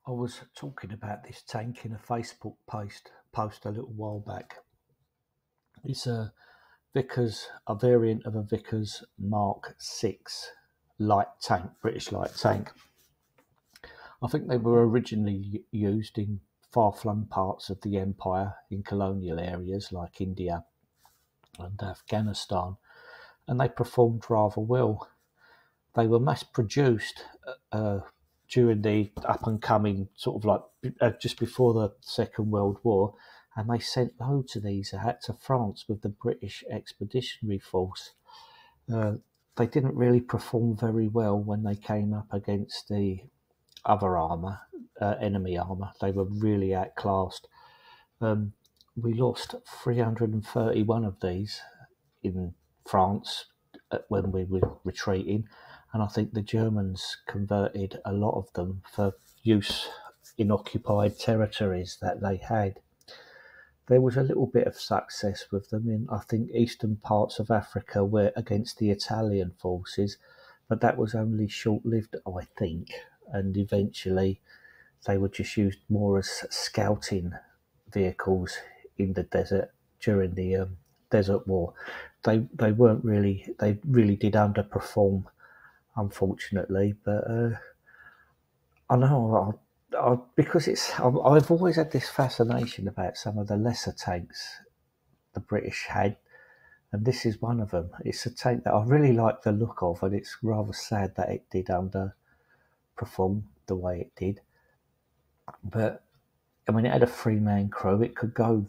I was talking about this tank in a Facebook post a little while back. It's a variant of a Vickers Mark VI light tank, British light tank. I think they were originally used in far-flung parts of the empire in colonial areas like India and Afghanistan, and they performed rather well. They were mass-produced during the up-and-coming sort of like just before the Second World War, and they sent loads of these out to France with the British Expeditionary Force. They didn't really perform very well when they came up against the other armour, enemy armour. They were really outclassed. We lost 331 of these in France when we were retreating, and I think the Germans converted a lot of them for use in occupied territories that they had. There was a little bit of success with them in, I think, eastern parts of Africa where against the Italian forces, but that was only short-lived, I think, and eventually they were just used more as scouting vehicles in the desert during the Desert War. They really did underperform, unfortunately. But I know because I've always had this fascination about some of the lesser tanks the British had, and this is one of them. It's a tank that I really like the look of, and it's rather sad that it did underperform the way it did. But I mean, it had a three-man crew. It could go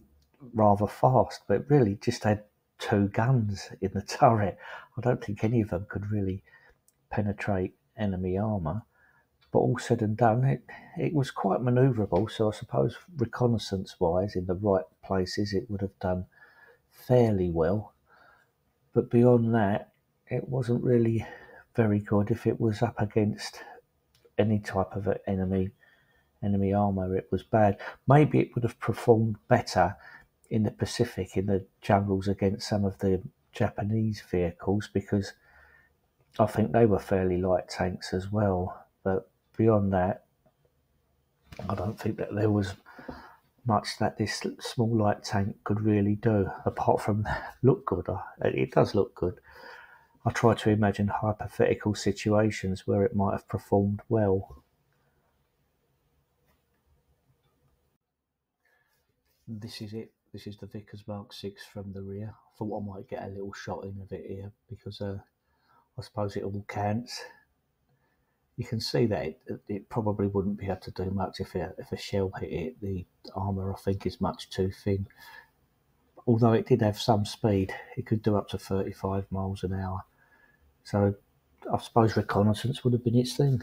rather fast, but it really just had two guns in the turret. I don't think any of them could really penetrate enemy armour. But all said and done, it was quite manoeuvrable. So I suppose reconnaissance-wise, in the right places, it would have done fairly well. But beyond that, it wasn't really very good if it was up against any type of enemy armour. It was bad. Maybe it would have performed better in the Pacific, in the jungles against some of the Japanese vehicles, because I think they were fairly light tanks as well. But beyond that, I don't think that there was much that this small light tank could really do, apart from look good. It does look good. I try to imagine hypothetical situations where it might have performed well. This is it. This is the Vickers Mark VI from the rear. I thought I might get a little shot in of it here because I suppose it all counts. You can see that it probably wouldn't be able to do much if a shell hit it. The armour, I think, is much too thin. Although it did have some speed, it could do up to 35 miles an hour. So I suppose reconnaissance would have been its thing.